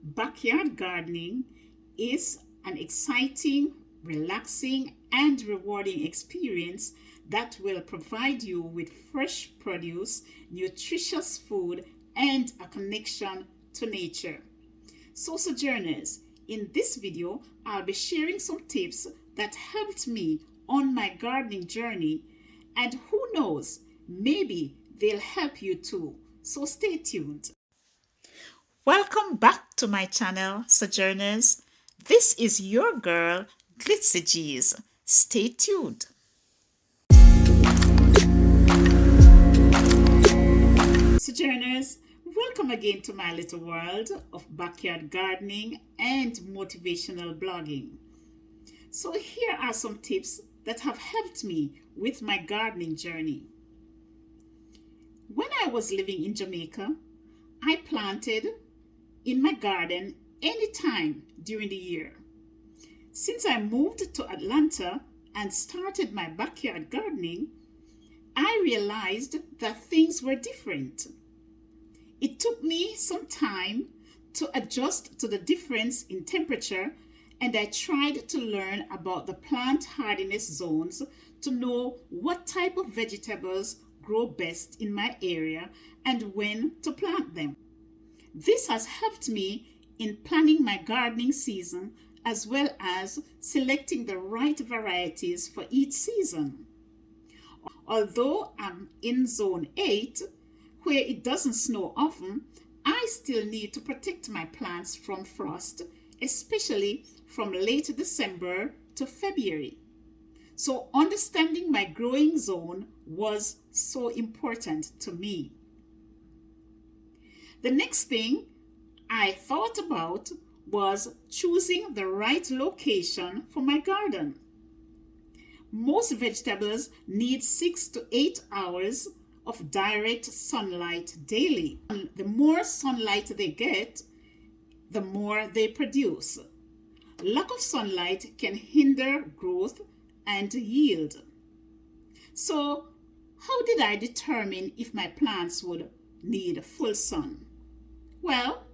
Backyard gardening is an exciting, relaxing, and rewarding experience that will provide you with fresh produce, nutritious food, and a connection to nature. So, sojourners, in this video, I'll be sharing some tips that helped me on my gardening journey, and who knows, maybe they'll help you too. So stay tuned. Welcome back to my channel, Sojourners. This is your girl, Glitzy. Stay tuned. Sojourners, welcome again to my little world of backyard gardening and motivational blogging. So here are some tips that have helped me with my gardening journey. When I was living in Jamaica, I planted in my garden anytime during the year. Since I moved to Atlanta and started my backyard gardening, I realized that things were different. It took me some time to adjust to the difference in temperature, and I tried to learn about the plant hardiness zones to know what type of vegetables grow best in my area and when to plant them. This has helped me in planning my gardening season as well as selecting the right varieties for each season. Although I'm in zone 8, where it doesn't snow often, I still need to protect my plants from frost, especially from late December to February. So understanding my growing zone was so important to me. The next thing I thought about was choosing the right location for my garden. Most vegetables need 6 to 8 hours of direct sunlight daily. And the more sunlight they get, the more they produce. Lack of sunlight can hinder growth and yield. So, how did I determine if my plants would need full sun? Well,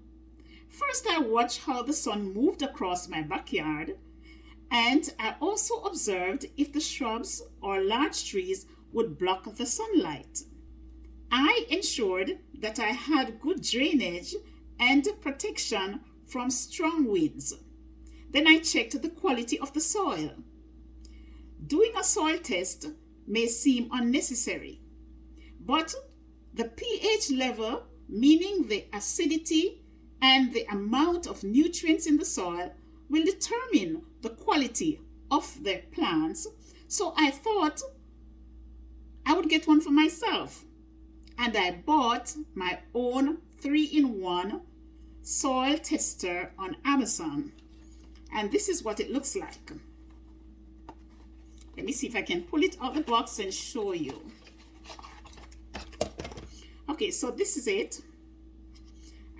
first I watched how the sun moved across my backyard, and I also observed if the shrubs or large trees would block the sunlight. I ensured that I had good drainage and protection from strong winds. Then I checked the quality of the soil. Doing a soil test may seem unnecessary, but the pH level, meaning the acidity and the amount of nutrients in the soil, will determine the quality of the plants. So I thought I would get one for myself, and I bought my own 3-in-1 soil tester on Amazon, and this is what it looks like. Let me see if I can pull it out the box and show you. Okay, so this is it,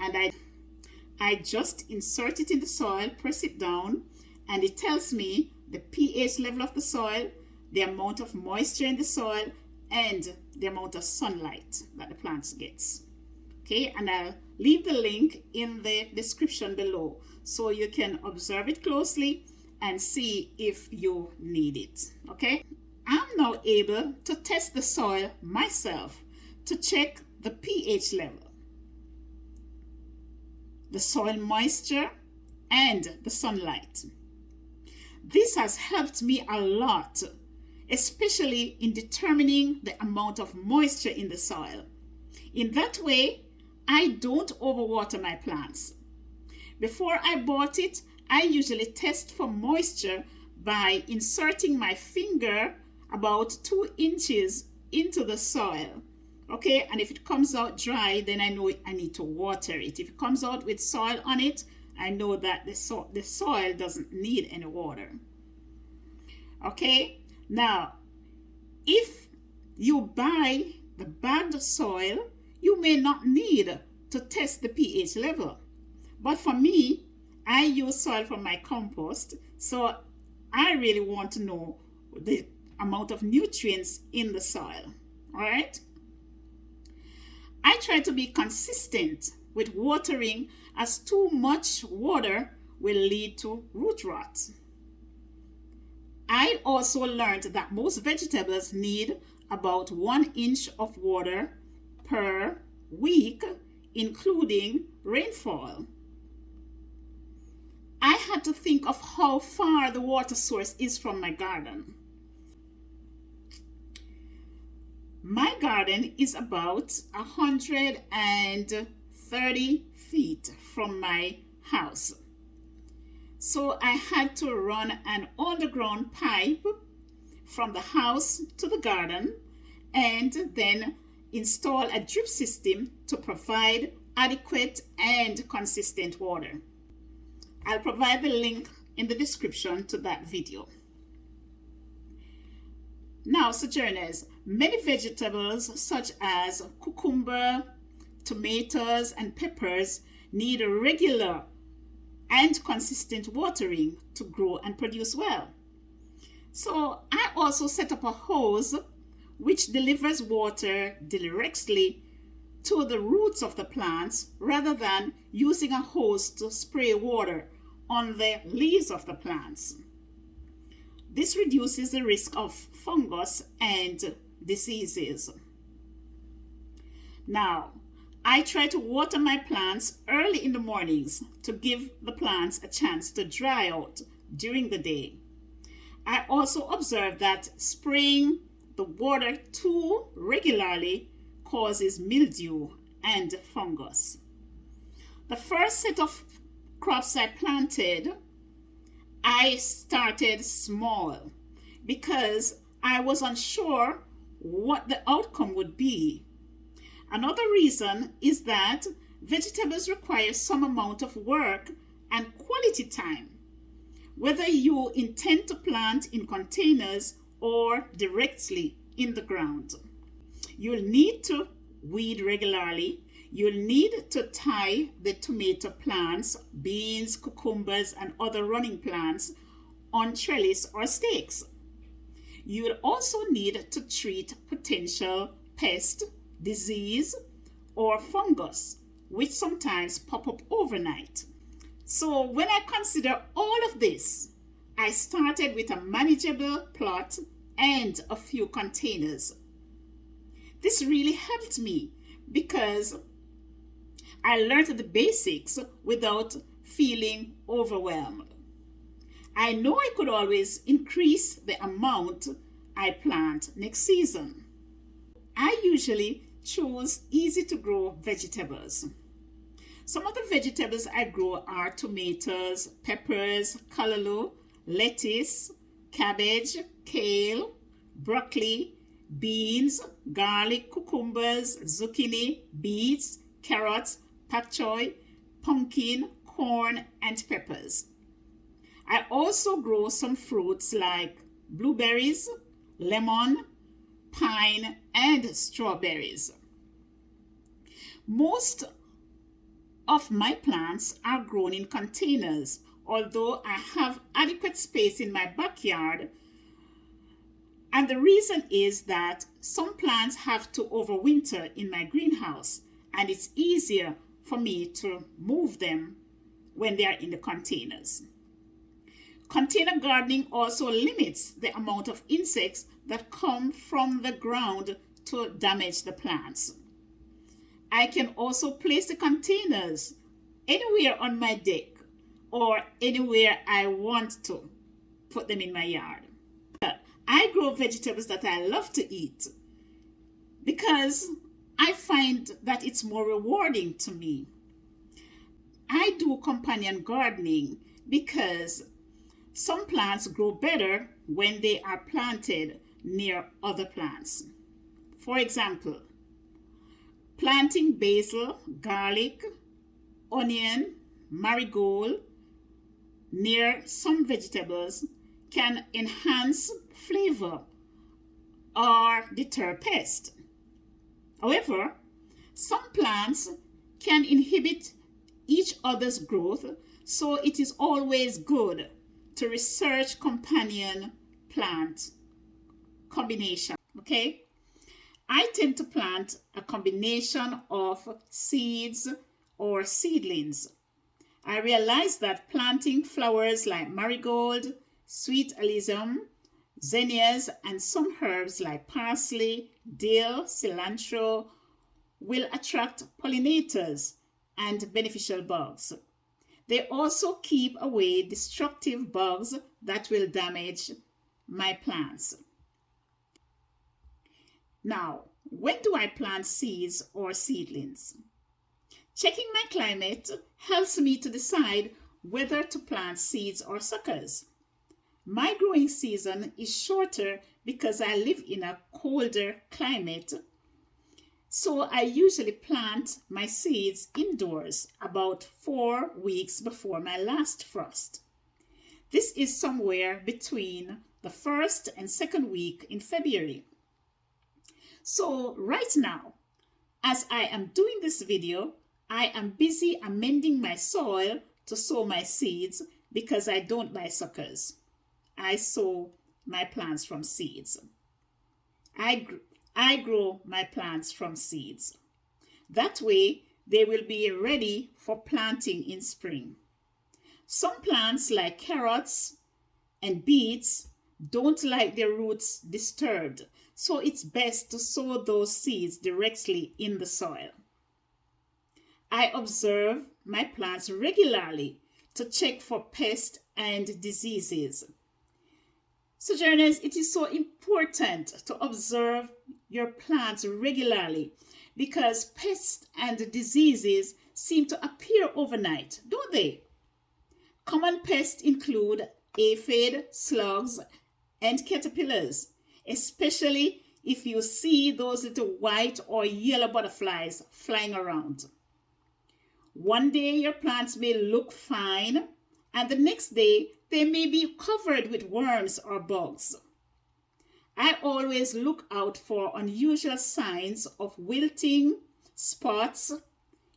and I just insert it in the soil, press it down, and it tells me the pH level of the soil, the amount of moisture in the soil, and the amount of sunlight that the plants gets. Okay, and I'll leave the link in the description below so you can observe it closely and see if you need it. Okay, I'm now able to test the soil myself to check the pH level, the soil moisture, and the sunlight. This has helped me a lot, especially in determining the amount of moisture in the soil. In that way, I don't overwater my plants. Before I bought it, I usually test for moisture by inserting my finger about 2 inches into the soil. Okay, and if it comes out dry, then I know I need to water it. If it comes out with soil on it, I know that the soil doesn't need any water. Okay, now if you buy the bagged soil, you may not need to test the pH level. But for me, I use soil from my compost, so I really want to know the amount of nutrients in the soil. All right? I try to be consistent with watering as too much water will lead to root rot. I also learned that most vegetables need about 1 inch of water per week, including rainfall. I had to think of how far the water source is from my garden. My garden is about 130 feet from my house. So I had to run an underground pipe from the house to the garden and then install a drip system to provide adequate and consistent water. I'll provide the link in the description to that video. Now, sojourners, many vegetables such as cucumber, tomatoes, and peppers need regular and consistent watering to grow and produce well. So I also set up a hose which delivers water directly to the roots of the plants rather than using a hose to spray water on the leaves of the plants. This reduces the risk of fungus and diseases. Now, I try to water my plants early in the mornings to give the plants a chance to dry out during the day. I also observe that spraying the water too regularly causes mildew and fungus. The first set of crops I planted, I started small because I was unsure what the outcome would be. Another reason is that vegetables require some amount of work and quality time, whether you intend to plant in containers or directly in the ground. You'll need to weed regularly. You'll need to tie the tomato plants, beans, cucumbers, and other running plants on trellis or stakes. You'll also need to treat potential pest, disease, or fungus, which sometimes pop up overnight. So when I consider all of this, I started with a manageable plot and a few containers. This really helped me because I learned the basics without feeling overwhelmed. I know I could always increase the amount I plant next season. I usually choose easy to grow vegetables. Some of the vegetables I grow are tomatoes, peppers, callaloo, lettuce, cabbage, kale, broccoli, beans, garlic, cucumbers, zucchini, beets, carrots, pak choy, pumpkin, corn, and peppers. I also grow some fruits like blueberries, lemon, pine, and strawberries. Most of my plants are grown in containers, although I have adequate space in my backyard. And the reason is that some plants have to overwinter in my greenhouse, and it's easier for me to move them when they are in the containers. Container gardening also limits the amount of insects that come from the ground to damage the plants. I can also place the containers anywhere on my deck or anywhere I want to put them in my yard. I grow vegetables that I love to eat because I find that it's more rewarding to me. I do companion gardening because some plants grow better when they are planted near other plants. For example, planting basil, garlic, onion, marigold near some vegetables can enhance flavor or deter pests. However, some plants can inhibit each other's growth, so it is always good to research companion plant combination. Okay, I tend to plant a combination of seeds or seedlings I realized that planting flowers like marigold, sweet alyssum, zinnias, and some herbs like parsley, dill, cilantro will attract pollinators and beneficial bugs. They also keep away destructive bugs that will damage my plants. Now, when do I plant seeds or seedlings? Checking my climate helps me to decide whether to plant seeds or suckers. My growing season is shorter because I live in a colder climate, so I usually plant my seeds indoors about 4 weeks before my last frost. This is somewhere between the first and second week in February. So right now, as I am doing this video, I am busy amending my soil to sow my seeds because I don't buy suckers. I sow my plants from seeds. I grow my plants from seeds. That way, they will be ready for planting in spring. Some plants like carrots and beets don't like their roots disturbed, so it's best to sow those seeds directly in the soil. I observe my plants regularly to check for pests and diseases. Sojourners, it is so important to observe your plants regularly because pests and diseases seem to appear overnight, don't they? Common pests include aphid, slugs, and caterpillars, especially if you see those little white or yellow butterflies flying around. One day your plants may look fine, and the next day they may be covered with worms or bugs. I always look out for unusual signs of wilting, spots,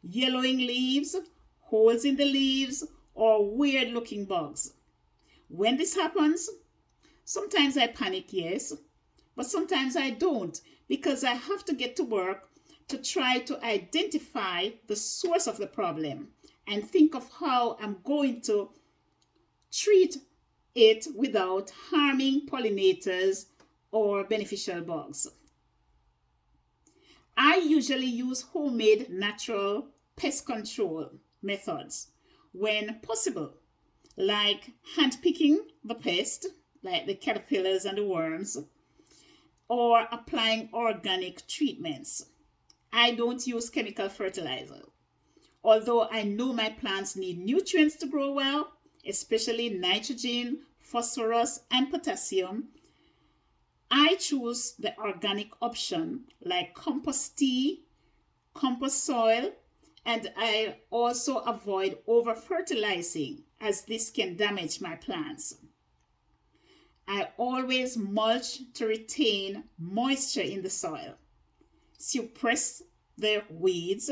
yellowing leaves, holes in the leaves, or weird looking bugs. When this happens, sometimes I panic, yes, but sometimes I don't because I have to get to work to try to identify the source of the problem and think of how I'm going to treat it without harming pollinators or beneficial bugs. I usually use homemade natural pest control methods when possible, like hand picking the pest, like the caterpillars and the worms, or applying organic treatments. I don't use chemical fertilizer. Although I know my plants need nutrients to grow well, especially nitrogen, phosphorus, and potassium, I choose the organic option like compost tea, compost soil, and I also avoid over-fertilizing as this can damage my plants. I always mulch to retain moisture in the soil, suppress the weeds,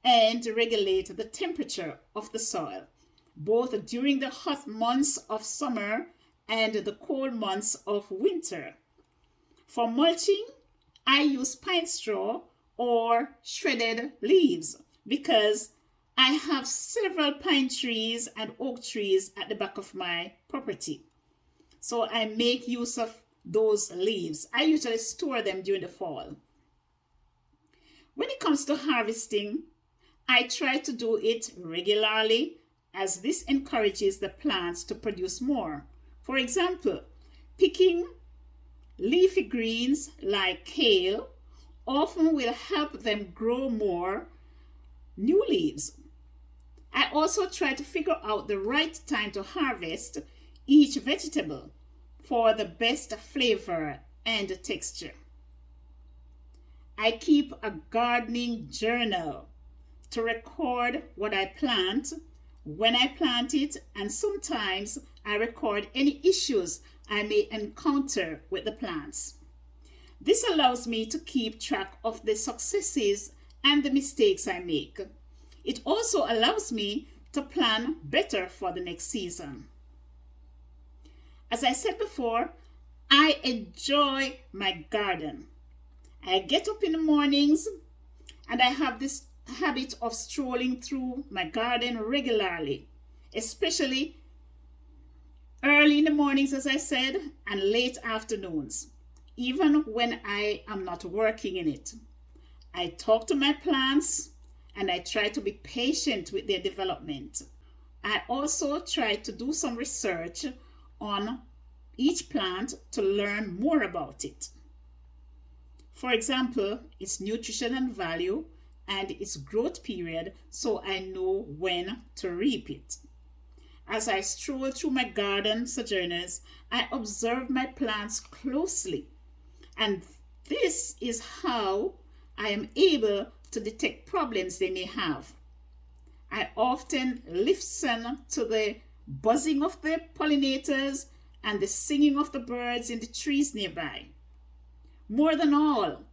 and regulate the temperature of the soil, both during the hot months of summer and the cold months of winter. For mulching, I use pine straw or shredded leaves because I have several pine trees and oak trees at the back of my property. So I make use of those leaves. I usually store them during the fall. When it comes to harvesting, I try to do it regularly as this encourages the plants to produce more. For example, picking leafy greens like kale often will help them grow more new leaves. I also try to figure out the right time to harvest each vegetable for the best flavor and texture. I keep a gardening journal to record what I plant, when I plant it, and sometimes I record any issues I may encounter with the plants. This allows me to keep track of the successes and the mistakes I make. It also allows me to plan better for the next season. As I said before, I enjoy my garden. I get up in the mornings and I have this habit of strolling through my garden regularly, especially early in the mornings, as I said, and late afternoons, even when I am not working in it. I talk to my plants and I try to be patient with their development. I also try to do some research on each plant to learn more about it. For example, its nutrition and value and its growth period, so I know when to reap it. As I stroll through my garden, Sojourners, I observe my plants closely, and this is how I am able to detect problems they may have. I often listen to the buzzing of the pollinators and the singing of the birds in the trees nearby. More than all,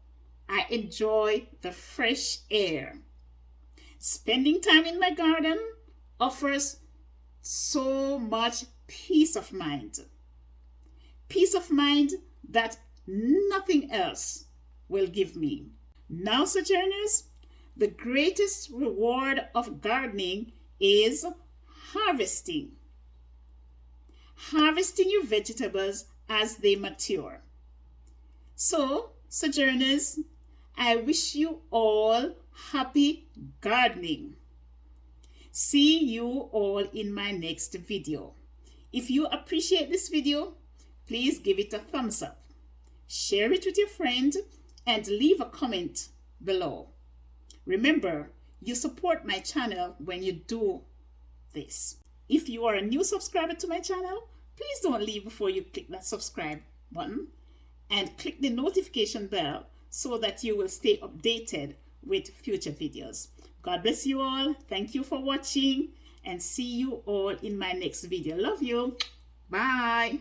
I enjoy the fresh air. Spending time in my garden offers so much peace of mind. Peace of mind that nothing else will give me. Now, Sojourners, the greatest reward of gardening is harvesting. Harvesting your vegetables as they mature. So, Sojourners, I wish you all happy gardening. See you all in my next video. If you appreciate this video, please give it a thumbs up. Share it with your friend and leave a comment below. Remember, you support my channel when you do this. If you are a new subscriber to my channel, please don't leave before you click that subscribe button and click the notification bell so that you will stay updated with future videos. God bless you all. Thank you for watching and see you all in my next video. Love you. Bye.